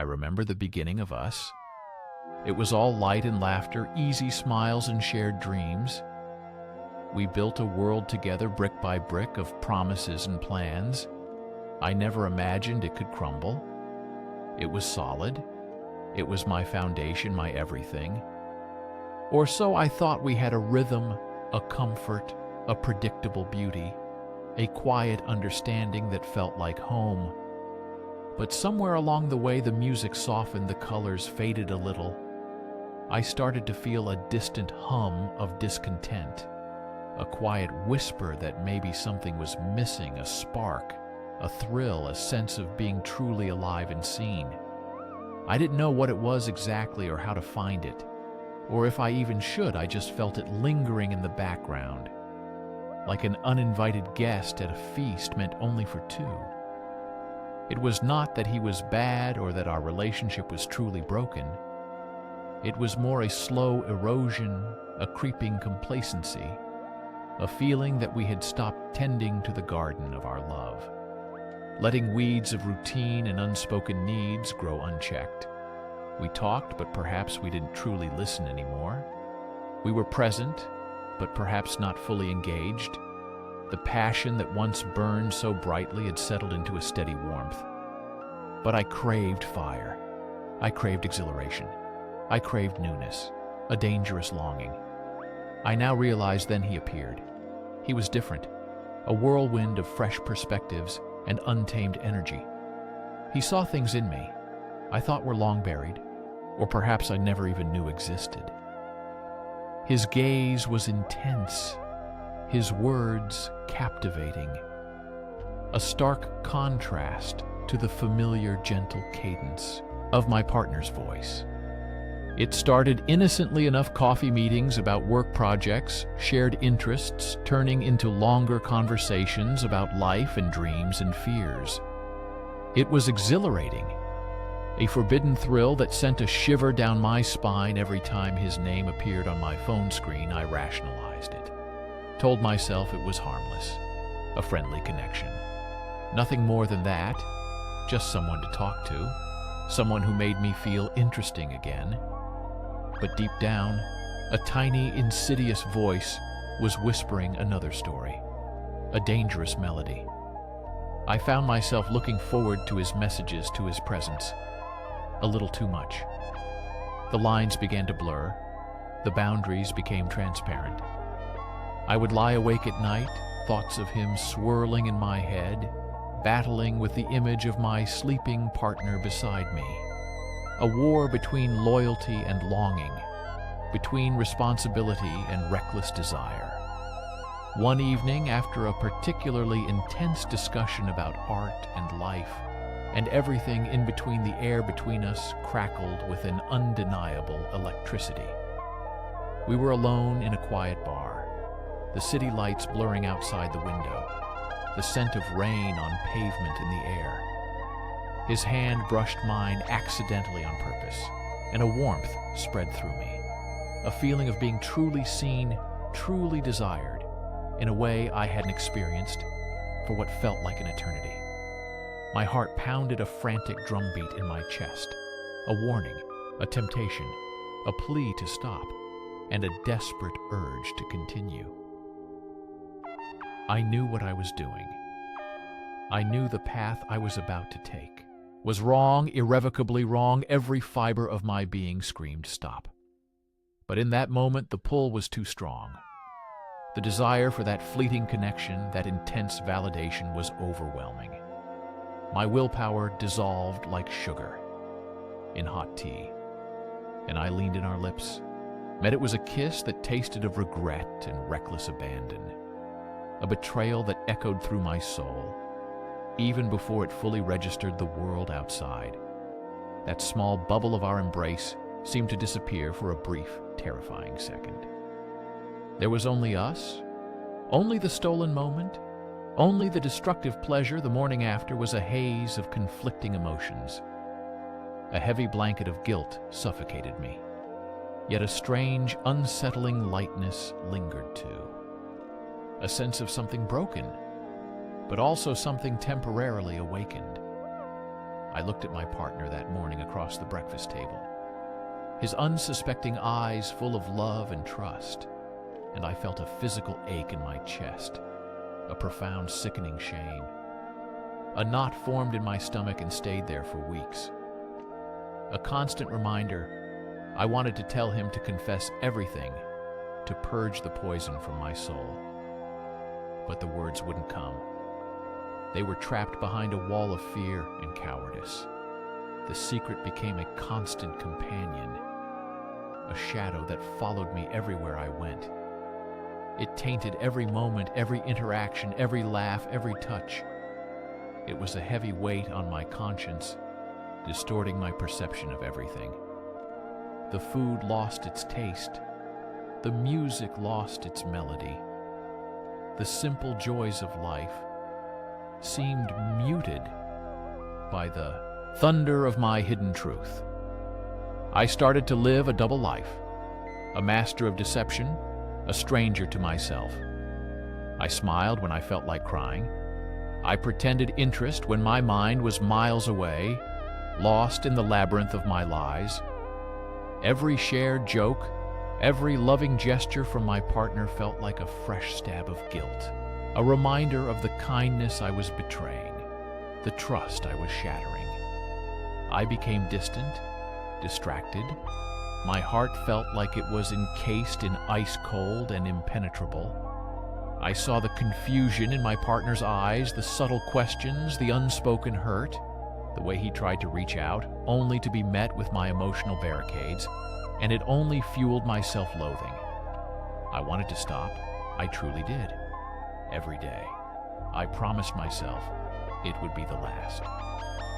I remember the beginning of us. It was all light and laughter, easy smiles and shared dreams. We built a world together brick by brick of promises and plans. I never imagined it could crumble. It was solid. It was my foundation, my everything. Or so I thought. We had a rhythm, a comfort, a predictable beauty, a quiet understanding that felt like home. But somewhere along the way, the music softened, the colors faded a little. I started to feel a distant hum of discontent, a quiet whisper that maybe something was missing, a spark, a thrill, a sense of being truly alive and seen. I didn't know what it was exactly or how to find it, or if I even should. I just felt it lingering in the background, like an uninvited guest at a feast meant only for two. It was not that he was bad or that our relationship was truly broken. It was more a slow erosion, a creeping complacency, a feeling that we had stopped tending to the garden of our love, letting weeds of routine and unspoken needs grow unchecked. We talked, but perhaps we didn't truly listen anymore. We were present, but perhaps not fully engaged. The passion that once burned so brightly had settled into a steady warmth. But I craved fire. I craved exhilaration. I craved newness, a dangerous longing. I now realized then he appeared. He was different, a whirlwind of fresh perspectives and untamed energy. He saw things in me I thought were long buried, or perhaps I never even knew existed. His gaze was intense, his words captivating, a stark contrast to the familiar, gentle cadence of my partner's voice. It started innocently enough, coffee meetings about work projects, shared interests, turning into longer conversations about life and dreams and fears. It was exhilarating, a forbidden thrill that sent a shiver down my spine every time his name appeared on my phone screen. I rationalized it, told myself it was harmless, a friendly connection. Nothing more than that, just someone to talk to, someone who made me feel interesting again. But deep down, a tiny, insidious voice was whispering another story, a dangerous melody. I found myself looking forward to his messages, to his presence, a little too much. The lines began to blur, the boundaries became transparent. I would lie awake at night, thoughts of him swirling in my head, battling with the image of my sleeping partner beside me. A war between loyalty and longing, between responsibility and reckless desire. One evening, after a particularly intense discussion about art and life, and everything in between, the air between us crackled with an undeniable electricity. We were alone in a quiet bar, the city lights blurring outside the window, the scent of rain on pavement in the air. His hand brushed mine accidentally on purpose, and a warmth spread through me, a feeling of being truly seen, truly desired, in a way I hadn't experienced for what felt like an eternity. My heart pounded a frantic drumbeat in my chest, a warning, a temptation, a plea to stop, and a desperate urge to continue. I knew what I was doing. I knew the path I was about to take was wrong, irrevocably wrong. Every fiber of my being screamed stop. But in that moment, the pull was too strong. The desire for that fleeting connection, that intense validation, was overwhelming. My willpower dissolved like sugar in hot tea, and I leaned in our lips. Met it was a kiss that tasted of regret and reckless abandon, a betrayal that echoed through my soul, even before it fully registered the world outside. That small bubble of our embrace seemed to disappear for a brief, terrifying second. There was only us, only the stolen moment, only the destructive pleasure. The morning after was a haze of conflicting emotions. A heavy blanket of guilt suffocated me, yet a strange, unsettling lightness lingered too. A sense of something broken, but also something temporarily awakened. I looked at my partner that morning across across the breakfast table, his unsuspecting eyes full of love and trust, and I felt a physical ache in my chest, a profound sickening shame. A knot formed in my stomach and stayed there for weeks. A constant reminder, I wanted to tell him to confess everything, to purge the poison from my soul. But the words wouldn't come. They were trapped behind a wall of fear and cowardice. The secret became a constant companion, a shadow that followed me everywhere I went. It tainted every moment, every interaction, every laugh, every touch. It was a heavy weight on my conscience, distorting my perception of everything. The food lost its taste. The music lost its melody. The simple joys of life seemed muted by the thunder of my hidden truth. I started to live a double life, a master of deception, a stranger to myself. I smiled when I felt like crying. I pretended interest when my mind was miles away, lost in the labyrinth of my lies. Every shared joke, every loving gesture from my partner felt like a fresh stab of guilt, a reminder of the kindness I was betraying, the trust I was shattering. I became distant, distracted. My heart felt like it was encased in ice cold and impenetrable. I saw the confusion in my partner's eyes, the subtle questions, the unspoken hurt, the way he tried to reach out, only to be met with my emotional barricades, and it only fueled my self-loathing. I wanted to stop. I truly did. Every day. I promised myself it would be the last.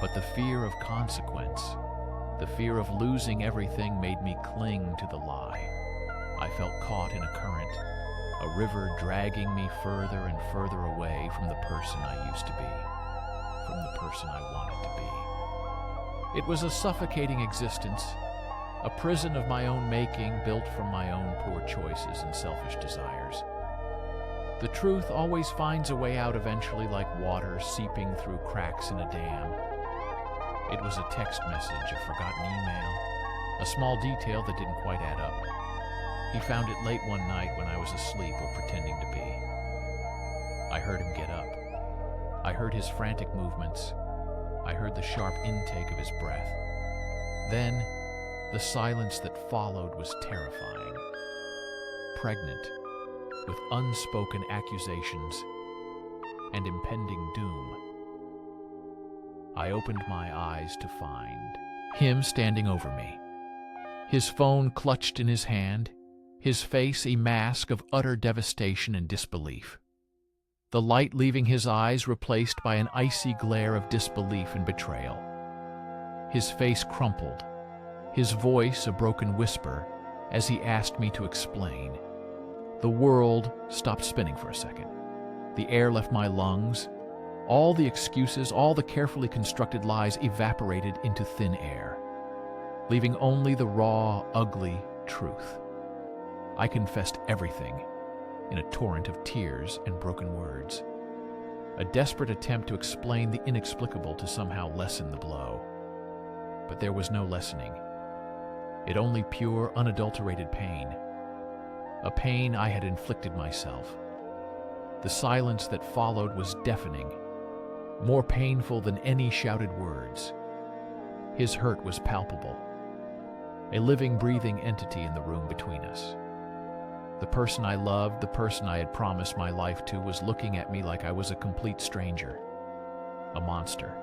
But the fear of consequence, the fear of losing everything made me cling to the lie. I felt caught in a current, a river dragging me further and further away from the person I used to be, from the person I wanted to be. It was a suffocating existence, a prison of my own making built from my own poor choices and selfish desires. The truth always finds a way out eventually, like water seeping through cracks in a dam. It was a text message, a forgotten email, a small detail that didn't quite add up. He found it late one night when I was asleep or pretending to be. I heard him get up. I heard his frantic movements. I heard the sharp intake of his breath. Then, the silence that followed was terrifying, pregnant with unspoken accusations and impending doom. I opened my eyes to find him standing over me, his phone clutched in his hand, his face a mask of utter devastation and disbelief. The light leaving his eyes replaced by an icy glare of disbelief and betrayal. His face crumpled, his voice a broken whisper as he asked me to explain. The world stopped spinning for a second. The air left my lungs. All the excuses, all the carefully constructed lies evaporated into thin air, leaving only the raw, ugly truth. I confessed everything in a torrent of tears and broken words, a desperate attempt to explain the inexplicable to somehow lessen the blow. But there was no lessening. It only pure, unadulterated pain, a pain I had inflicted myself. The silence that followed was deafening, more painful than any shouted words. His hurt was palpable, a living, breathing entity in the room between us. The person I loved, the person I had promised my life to, was looking at me like I was a complete stranger, a monster.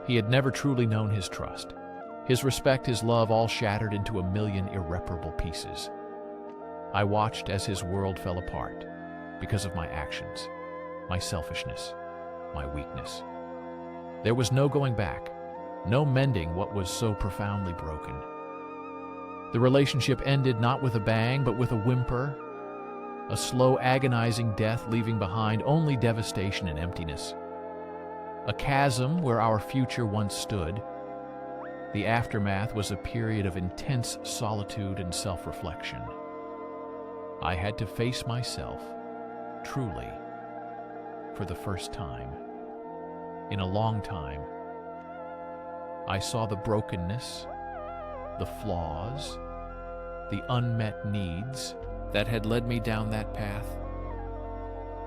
He had never truly known his trust. His respect, his love, all shattered into a million irreparable pieces. I watched as his world fell apart because of my actions, my selfishness, my weakness. There was no going back, no mending what was so profoundly broken. The relationship ended not with a bang, but with a whimper, a slow, agonizing death leaving behind only devastation and emptiness. A chasm where our future once stood. The aftermath was a period of intense solitude and self-reflection. I had to face myself, truly, for the first time. In a long time, I saw the brokenness, the flaws, the unmet needs that had led me down that path.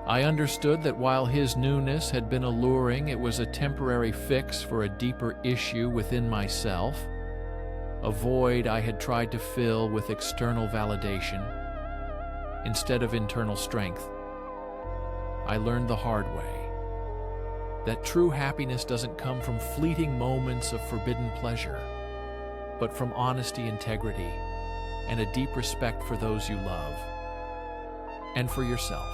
I understood that while his newness had been alluring, it was a temporary fix for a deeper issue within myself, a void I had tried to fill with external validation instead of internal strength. I learned the hard way that true happiness doesn't come from fleeting moments of forbidden pleasure, but from honesty, integrity, and a deep respect for those you love and for yourself.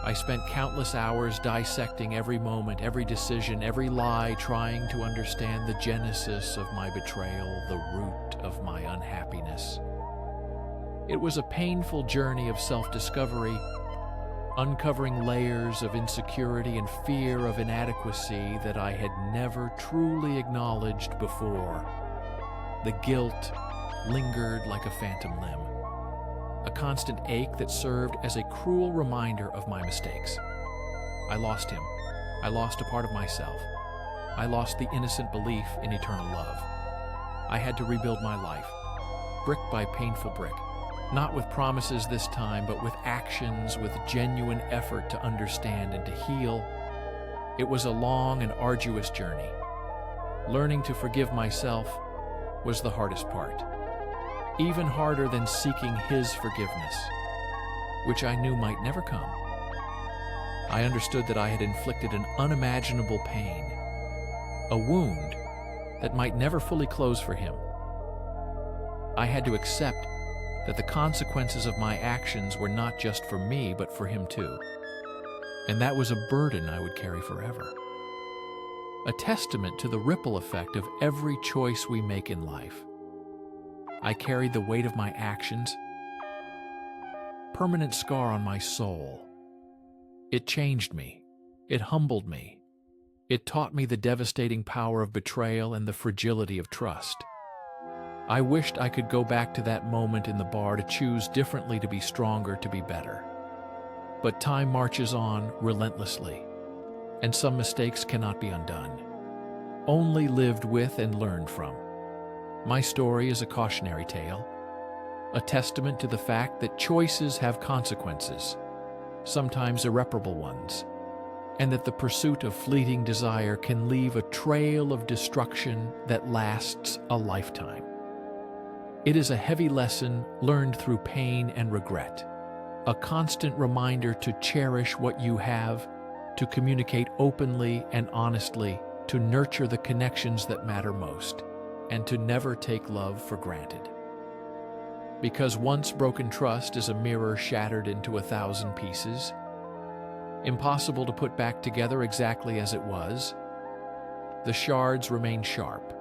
I spent countless hours dissecting every moment, every decision, every lie, trying to understand the genesis of my betrayal, the root of my unhappiness. It was a painful journey of self-discovery, uncovering layers of insecurity and fear of inadequacy that I had never truly acknowledged before. The guilt lingered like a phantom limb, a constant ache that served as a cruel reminder of my mistakes. I lost him. I lost a part of myself. I lost the innocent belief in eternal love. I had to rebuild my life, brick by painful brick. Not with promises this time, but with actions, with genuine effort to understand and to heal. It was a long and arduous journey. Learning to forgive myself was the hardest part. Even harder than seeking his forgiveness, which I knew might never come. I understood that I had inflicted an unimaginable pain, a wound that might never fully close for him. I had to accept that the consequences of my actions were not just for me, but for him too. And that was a burden I would carry forever. A testament to the ripple effect of every choice we make in life. I carried the weight of my actions, permanent scar on my soul. It changed me. It humbled me. It taught me the devastating power of betrayal and the fragility of trust. I wished I could go back to that moment in the bar to choose differently, to be stronger, to be better. But time marches on relentlessly, and some mistakes cannot be undone, only lived with and learned from. My story is a cautionary tale, a testament to the fact that choices have consequences, sometimes irreparable ones, and that the pursuit of fleeting desire can leave a trail of destruction that lasts a lifetime. It is a heavy lesson learned through pain and regret, a constant reminder to cherish what you have, to communicate openly and honestly, to nurture the connections that matter most, and to never take love for granted. Because once broken trust is a mirror shattered into 1,000 pieces, impossible to put back together exactly as it was. The shards remain sharp,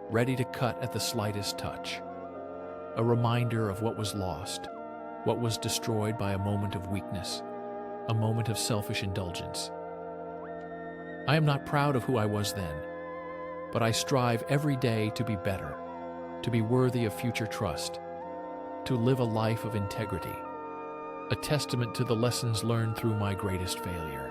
ready to cut at the slightest touch. A reminder of what was lost, what was destroyed by a moment of weakness, a moment of selfish indulgence. I am not proud of who I was then, but I strive every day to be better, to be worthy of future trust, to live a life of integrity, a testament to the lessons learned through my greatest failure.